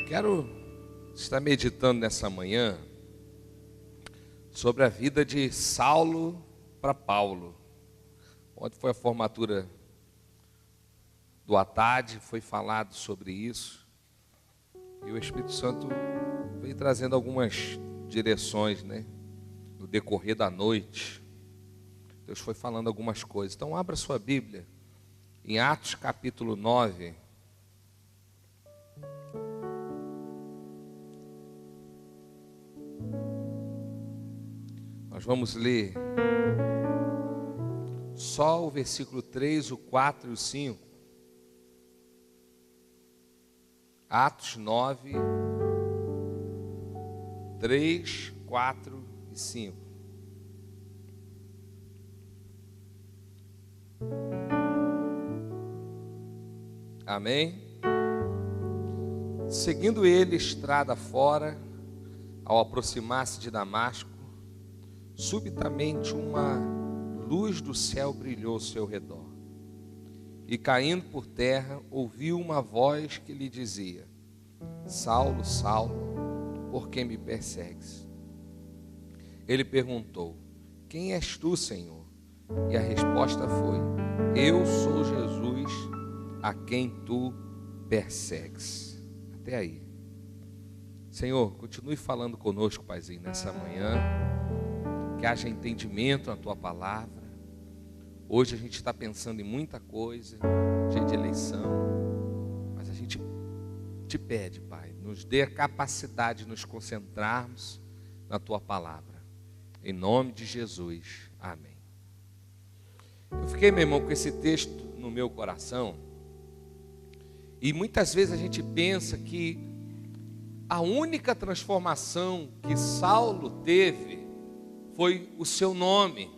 Quero estar meditando nessa manhã sobre a vida de Saulo para Paulo. Ontem foi a formatura do Atade, foi falado sobre isso. E o Espírito Santo veio trazendo algumas direções, no decorrer da noite. Deus foi falando algumas coisas. Então abra sua Bíblia em Atos capítulo 9. Nós vamos ler só o versículo 3, o 4 e o 5. Atos 9, 3, 4 e 5. Amém? Seguindo ele estrada fora, ao aproximar-se de Damasco, subitamente uma luz do céu brilhou ao seu redor. E caindo por terra, ouviu uma voz que lhe dizia: Saulo, Saulo, por que me persegues? Ele perguntou: Quem és tu, Senhor? E a resposta foi: Eu sou Jesus, a quem tu persegues. Até aí. Senhor, continue falando conosco, Paizinho, nessa manhã. Que haja entendimento na tua palavra. Hoje a gente está pensando em muita coisa, dia de eleição, mas a gente te pede, Pai, nos dê a capacidade de nos concentrarmos na tua palavra. Em nome de Jesus, amém. Eu fiquei, meu irmão, com esse texto no meu coração, e muitas vezes a gente pensa que a única transformação que Saulo teve foi o seu nome,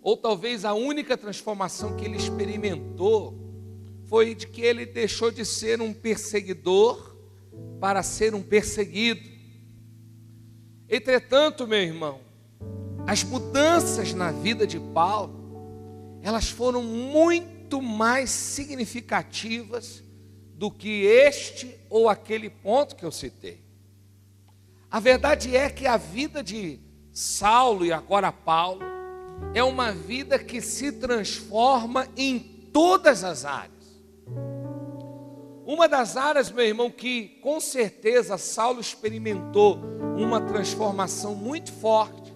ou talvez a única transformação que ele experimentou foi de que ele deixou de ser um perseguidor para ser um perseguido. Entretanto, meu irmão, as mudanças na vida de Paulo, elas foram muito mais significativas do que este ou aquele ponto que eu citei. A verdade é que a vida de Saulo e agora Paulo é uma vida que se transforma em todas as áreas. Uma das áreas, meu irmão, que com certeza Saulo experimentou uma transformação muito forte,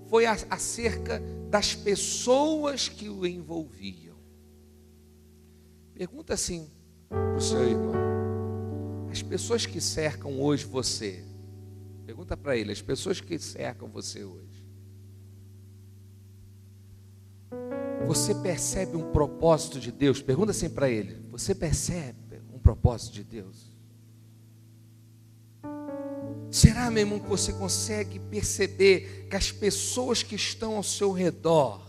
foi acerca das pessoas que o envolviam. Pergunta assim para o seu irmão: as pessoas que cercam hoje você, pergunta para ele, as pessoas que cercam você hoje, você percebe um propósito de Deus? Pergunta assim para ele: você percebe um propósito de Deus? Será, meu irmão, que você consegue perceber que as pessoas que estão ao seu redor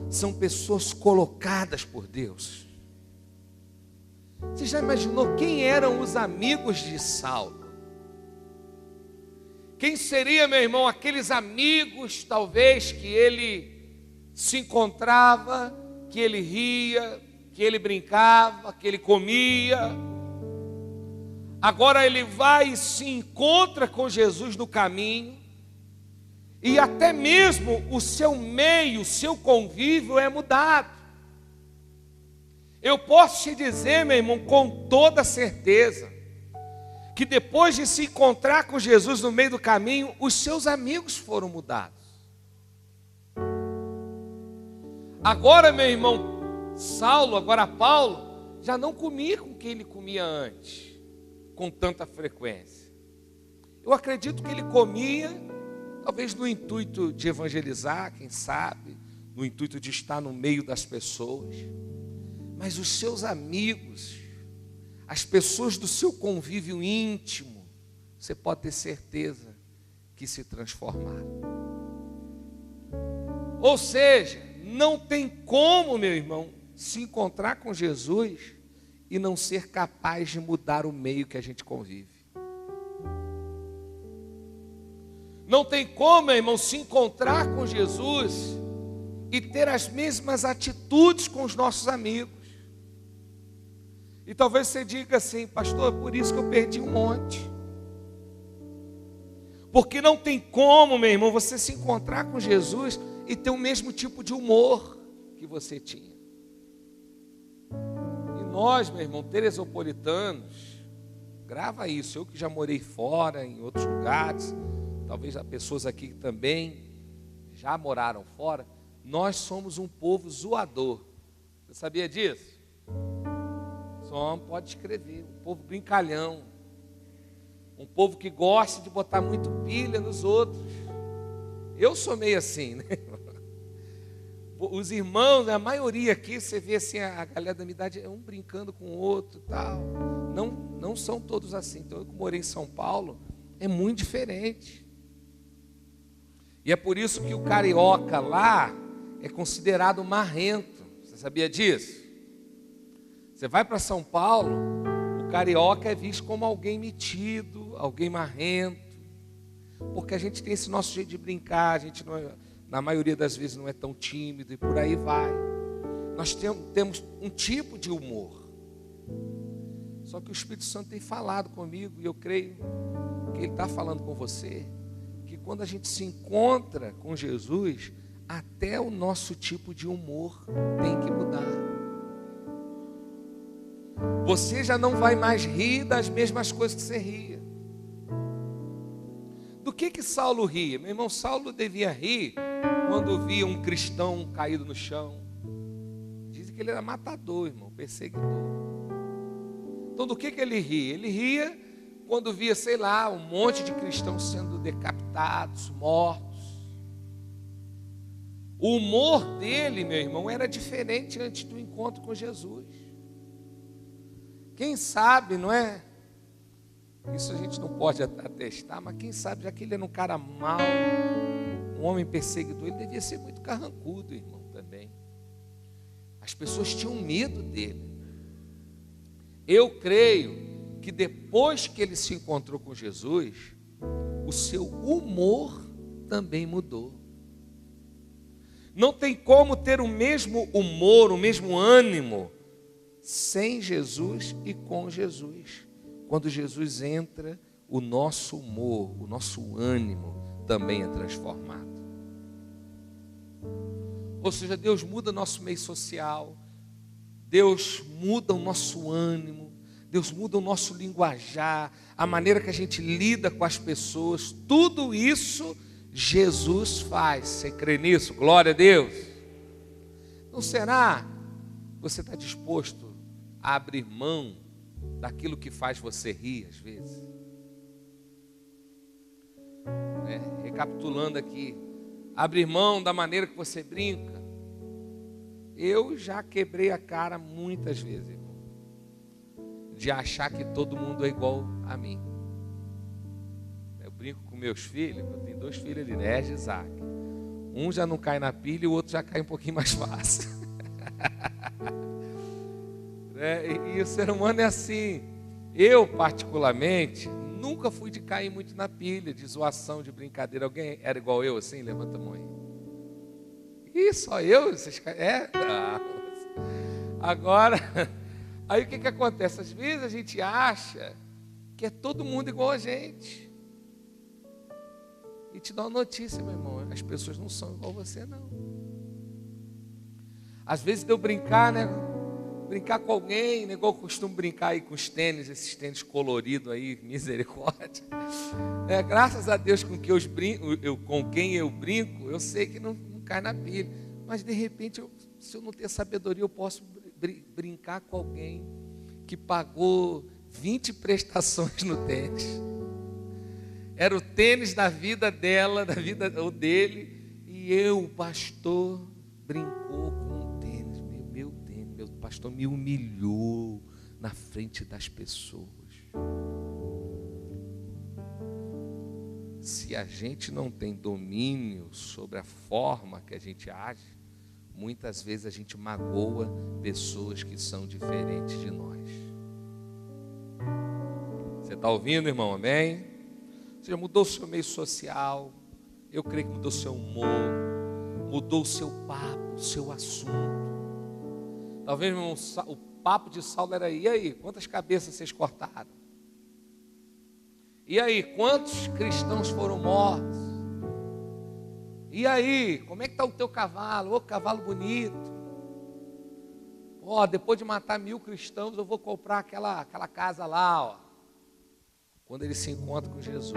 são pessoas colocadas por Deus? Você já imaginou quem eram os amigos de Saulo? Quem seria, meu irmão, aqueles amigos, talvez, que ele se encontrava, que ele ria, que ele brincava, que ele comia? Agora ele vai e se encontra com Jesus no caminho, e até mesmo o seu meio, o seu convívio é mudado. Eu posso te dizer, meu irmão, com toda certeza, que depois de se encontrar com Jesus no meio do caminho, os seus amigos foram mudados. Agora, meu irmão, Saulo, agora Paulo, já não comia com quem ele comia antes, com tanta frequência. Eu acredito que ele comia, talvez no intuito de evangelizar, quem sabe, no intuito de estar no meio das pessoas. Mas os seus amigos, as pessoas do seu convívio íntimo, você pode ter certeza que se transformaram. Ou seja, não tem como, meu irmão, se encontrar com Jesus e não ser capaz de mudar o meio que a gente convive. Não tem como, meu irmão, se encontrar com Jesus e ter as mesmas atitudes com os nossos amigos. E talvez você diga assim: pastor, é por isso que eu perdi um monte. Porque não tem como, meu irmão, você se encontrar com Jesus e ter o mesmo tipo de humor que você tinha. E nós, meu irmão, teresopolitanos, grava isso. Eu que já morei fora, em outros lugares, talvez há pessoas aqui que também já moraram fora. Nós somos um povo zoador. Você sabia disso? Pode escrever. Um povo brincalhão. Um povo que gosta de botar muito pilha nos outros. Eu sou meio assim, né? Os irmãos, a maioria aqui, você vê assim, a galera da minha idade, um brincando com o outro e tal. Não são todos assim. Então, eu que morei em São Paulo, é muito diferente. E é por isso que o carioca lá é considerado marrento. Você sabia disso? Você vai para São Paulo, o carioca é visto como alguém metido, alguém marrento. Porque a gente tem esse nosso jeito de brincar, a gente não é, na maioria das vezes não é tão tímido e por aí vai. Nós temos um tipo de humor. Só que o Espírito Santo tem falado comigo, e eu creio que Ele está falando com você, que quando a gente se encontra com Jesus, até o nosso tipo de humor tem que mudar. Você já não vai mais rir das mesmas coisas que você ria. Do que Saulo ria? Meu irmão, Saulo devia rir quando via um cristão caído no chão. Dizem que ele era matador, irmão, perseguidor. Então do que ele ria? Ele ria quando via, sei lá, um monte de cristãos sendo decapitados, mortos. O humor dele, meu irmão, era diferente antes do encontro com Jesus. Quem sabe, não é? Isso a gente não pode atestar, mas quem sabe, já que ele era um cara mau, um homem perseguidor, ele devia ser muito carrancudo, irmão, também. As pessoas tinham medo dele. Eu creio que depois que ele se encontrou com Jesus, o seu humor também mudou. Não tem como ter o mesmo humor, o mesmo ânimo, sem Jesus e com Jesus. Quando Jesus entra, o nosso humor, o nosso ânimo também é transformado. Ou seja, Deus muda nosso meio social, Deus muda o nosso ânimo, Deus muda o nosso linguajar, a maneira que a gente lida com as pessoas. Tudo isso Jesus faz. Você crê nisso? Glória a Deus. Não será que você está disposto a abrir mão daquilo que faz você rir às vezes? Recapitulando aqui, abrir mão da maneira que você brinca. Eu já quebrei a cara muitas vezes, irmão, de achar que todo mundo é igual a mim. Eu brinco com meus filhos, eu tenho 2 filhos ali, Nerd e Isaac. Um já não cai na pilha e o outro já cai um pouquinho mais fácil. E o ser humano é assim. Eu, particularmente, nunca fui de cair muito na pilha, de zoação, de brincadeira. Alguém era igual eu assim? Levanta a mão aí. Ih, só eu? Vocês caem? Não. Agora, aí o que acontece? Às vezes a gente acha que é todo mundo igual a gente. E te dá uma notícia, meu irmão: as pessoas não são igual a você, não. Às vezes de eu brincar, né? Brincar com alguém, né? Igual eu costumo brincar aí com os tênis, esses tênis coloridos aí, misericórdia. Graças a Deus com quem eu brinco, eu sei que não cai na pilha. Mas de repente, se eu não ter sabedoria, eu posso brincar com alguém que pagou 20 prestações no tênis. Era o tênis da vida dela, da vida ou dele, e eu, o pastor, brincou com o tênis. Meu pastor me humilhou na frente das pessoas. Se a gente não tem domínio sobre a forma que a gente age, muitas vezes a gente magoa pessoas que são diferentes de nós. Você está ouvindo, irmão? Amém? Você já mudou o seu meio social. Eu creio que mudou o seu humor, mudou o seu papo, o seu assunto. Talvez, irmão, o papo de Saulo era: e aí, quantas cabeças vocês cortaram? E aí, quantos cristãos foram mortos? E aí, como é que está o teu cavalo? Ô, cavalo bonito. Ó, depois de matar 1000 cristãos, eu vou comprar aquela casa lá, ó. Quando ele se encontra com Jesus,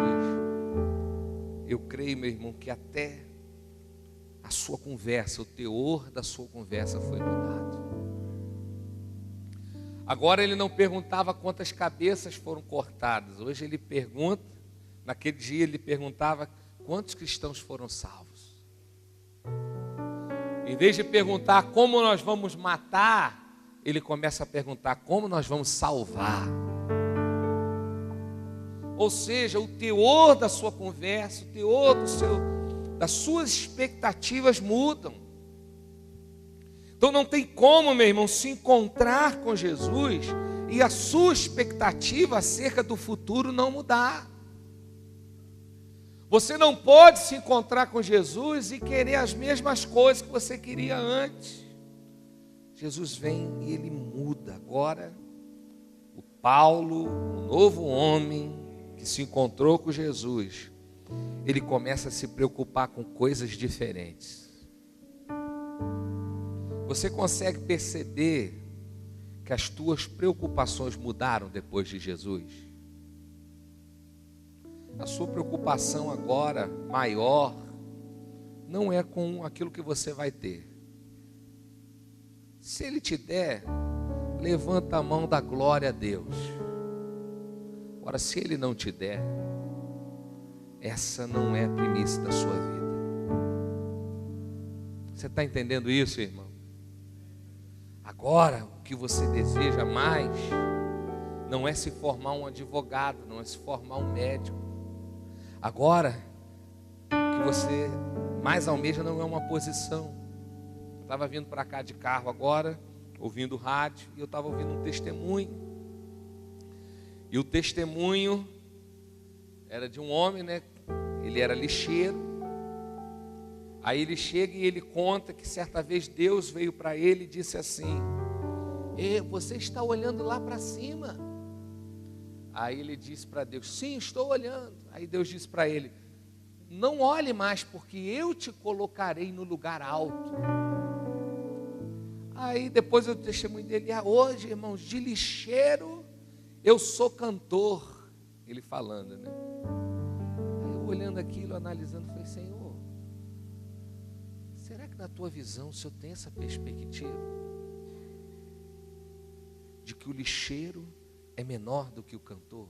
eu creio, meu irmão, que até a sua conversa, o teor da sua conversa foi mudado. Agora ele não perguntava quantas cabeças foram cortadas. Hoje ele pergunta, naquele dia ele perguntava quantos cristãos foram salvos. Em vez de perguntar como nós vamos matar, ele começa a perguntar como nós vamos salvar. Ou seja, o teor da sua conversa, o teor das suas expectativas mudam. Então não tem como, meu irmão, se encontrar com Jesus e a sua expectativa acerca do futuro não mudar. Você não pode se encontrar com Jesus e querer as mesmas coisas que você queria antes. Jesus vem e ele muda. Agora, o Paulo, o novo homem que se encontrou com Jesus, ele começa a se preocupar com coisas diferentes. Você consegue perceber que as tuas preocupações mudaram depois de Jesus? A sua preocupação agora maior não é com aquilo que você vai ter. Se Ele te der, levanta a mão da glória a Deus. Agora, se Ele não te der, essa não é a primícia da sua vida. Você está entendendo isso, irmão? Agora, o que você deseja mais não é se formar um advogado, não é se formar um médico. Agora, o que você mais almeja não é uma posição. Eu estava vindo para cá de carro agora, ouvindo rádio, e eu estava ouvindo um testemunho. E o testemunho era de um homem, né? Ele era lixeiro. Aí ele chega e ele conta que certa vez Deus veio para ele e disse assim: você está olhando lá para cima? Aí ele disse para Deus: sim, estou olhando. Aí Deus disse para ele: não olhe mais, porque eu te colocarei no lugar alto. Aí depois o testemunho dele: hoje, irmãos, de lixeiro eu sou cantor. Ele falando, né? Aí eu olhando aquilo, analisando, falei: Senhor, será que na tua visão o Senhor tem essa perspectiva? De que o lixeiro é menor do que o cantor?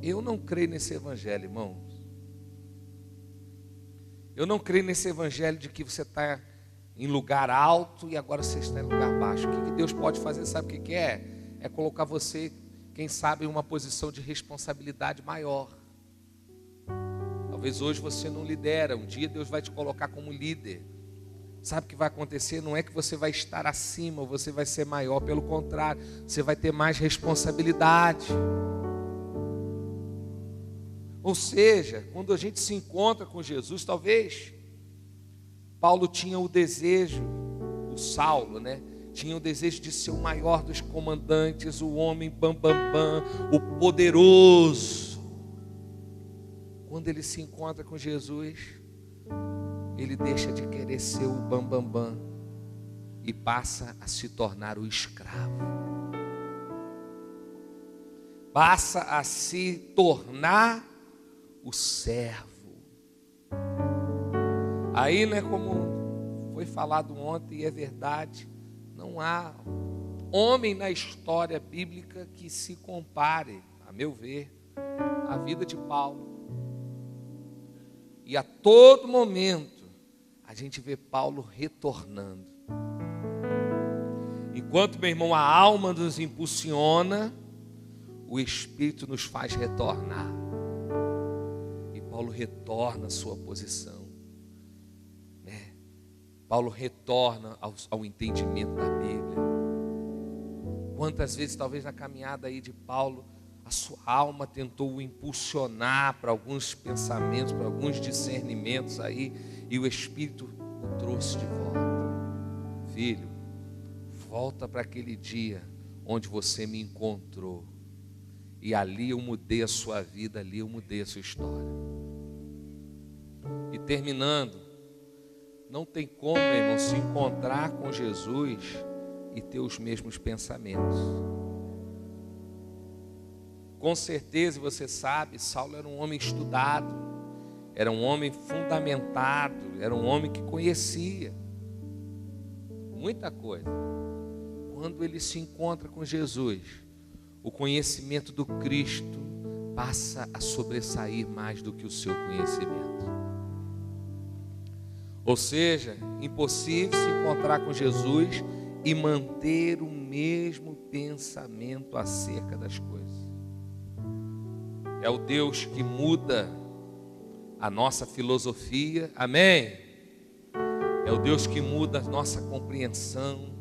Eu não creio nesse evangelho, irmãos. Eu não creio nesse evangelho de que você está em lugar alto e agora você está em lugar baixo. O que Deus pode fazer, sabe o que é? É colocar você, quem sabe, em uma posição de responsabilidade maior. Talvez hoje você não lidera, um dia Deus vai te colocar como líder. Sabe o que vai acontecer? Não é que você vai estar acima, ou você vai ser maior, pelo contrário, você vai ter mais responsabilidade. Ou seja, quando a gente se encontra com Jesus, talvez Paulo tinha o desejo, o Saulo, né? Tinha o desejo de ser o maior dos comandantes, o homem bam, o poderoso. Quando ele se encontra com Jesus, ele deixa de querer ser o bam e passa a se tornar o escravo. Passa a se tornar o servo. Aí, né, como foi falado ontem, e é verdade, não há homem na história bíblica que se compare, a meu ver, à vida de Paulo. E a todo momento a gente vê Paulo retornando. Enquanto, meu irmão, a alma nos impulsiona, o Espírito nos faz retornar. E Paulo retorna à sua posição, né? Paulo retorna ao entendimento da Bíblia. Quantas vezes, talvez na caminhada aí de Paulo, a sua alma tentou o impulsionar para alguns pensamentos, para alguns discernimentos aí, e o Espírito o trouxe de volta. Filho, volta para aquele dia onde você me encontrou. E ali eu mudei a sua vida, ali eu mudei a sua história. E terminando, não tem como, meu irmão, se encontrar com Jesus e ter os mesmos pensamentos. Com certeza você sabe, Saulo era um homem estudado, era um homem fundamentado, era um homem que conhecia muita coisa. Quando ele se encontra com Jesus, o conhecimento do Cristo passa a sobressair mais do que o seu conhecimento. Ou seja, impossível se encontrar com Jesus e manter o mesmo pensamento acerca das coisas. É o Deus que muda a nossa filosofia, amém? É o Deus que muda a nossa compreensão.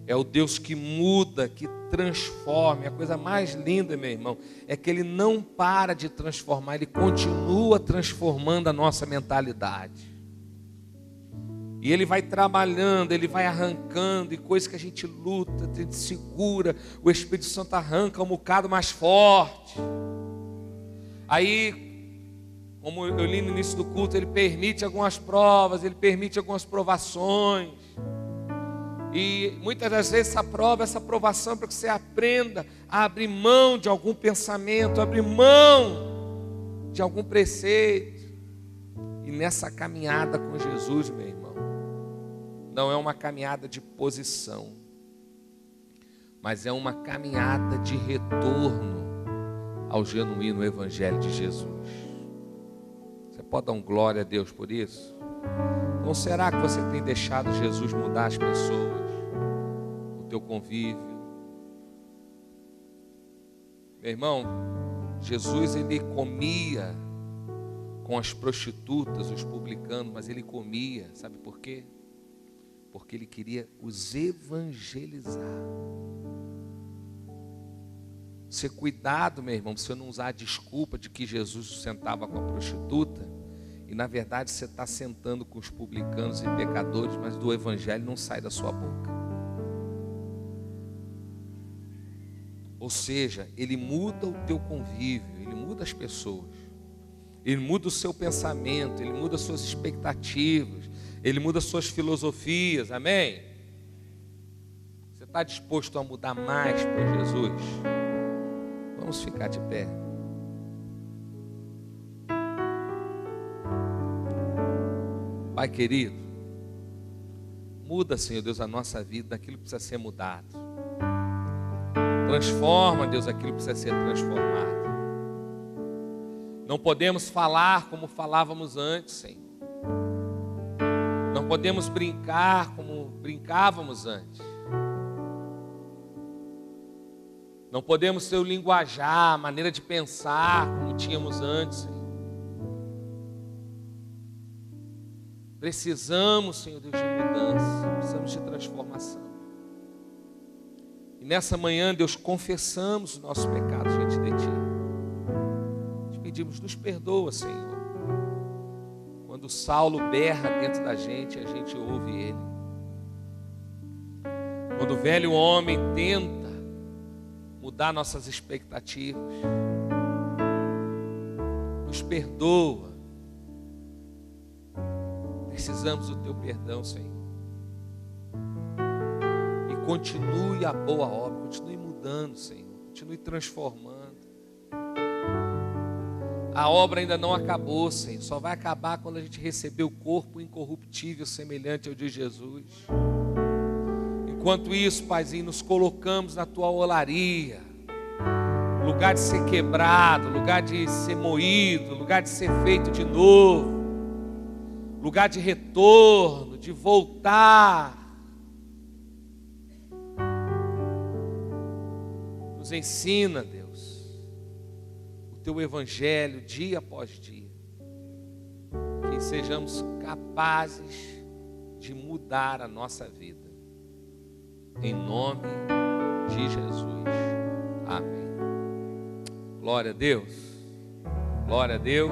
É o Deus que muda, que transforma. E a coisa mais linda, meu irmão, é que Ele não para de transformar, Ele continua transformando a nossa mentalidade. E Ele vai trabalhando, Ele vai arrancando, e coisas que a gente luta, a gente segura, o Espírito Santo arranca um bocado mais forte. Aí, como eu li no início do culto, Ele permite algumas provas, Ele permite algumas provações. E muitas das vezes essa provação é para que você aprenda a abrir mão de algum pensamento, abrir mão de algum preceito. E nessa caminhada com Jesus, meu irmão, não é uma caminhada de posição, mas é uma caminhada de retorno ao genuíno Evangelho de Jesus. Você pode dar um glória a Deus por isso? Ou será que você tem deixado Jesus mudar as pessoas, o teu convívio? Meu irmão, Jesus ele comia com as prostitutas, os publicanos, mas ele comia, sabe por quê? Porque ele queria os evangelizar. Ser cuidado, meu irmão, você não usar a desculpa de que Jesus sentava com a prostituta e na verdade você está sentando com os publicanos e pecadores, mas do evangelho não sai da sua boca. Ou seja, ele muda o teu convívio, ele muda as pessoas, ele muda o seu pensamento, ele muda as suas expectativas, ele muda as suas filosofias, amém? Você está disposto a mudar mais por Jesus? Vamos ficar de pé. Pai querido, muda, Senhor Deus, a nossa vida daquilo que precisa ser mudado. Transforma, Deus, aquilo que precisa ser transformado. Não podemos falar como falávamos antes, Senhor. Não podemos brincar como brincávamos antes. Não podemos ter o linguajar, a maneira de pensar como tínhamos antes, Senhor. Precisamos, Senhor Deus, de mudança, precisamos de transformação. E nessa manhã, Deus, confessamos os nossos pecados diante de Ti. Te pedimos, nos perdoa, Senhor. Quando Saulo berra dentro da gente, a gente ouve ele. Quando o velho homem tenta mudar nossas expectativas, nos perdoa. Precisamos do Teu perdão, Senhor. E continue a boa obra, continue mudando, Senhor. Continue transformando. A obra ainda não acabou, Senhor. Só vai acabar quando a gente receber o corpo incorruptível semelhante ao de Jesus. Enquanto isso, Paizinho, nos colocamos na Tua olaria, lugar de ser quebrado, lugar de ser moído, lugar de ser feito de novo, lugar de retorno, de voltar. Nos ensina, Deus, o Teu Evangelho dia após dia, que sejamos capazes de mudar a nossa vida. Em nome de Jesus. Amém. Glória a Deus. Glória a Deus.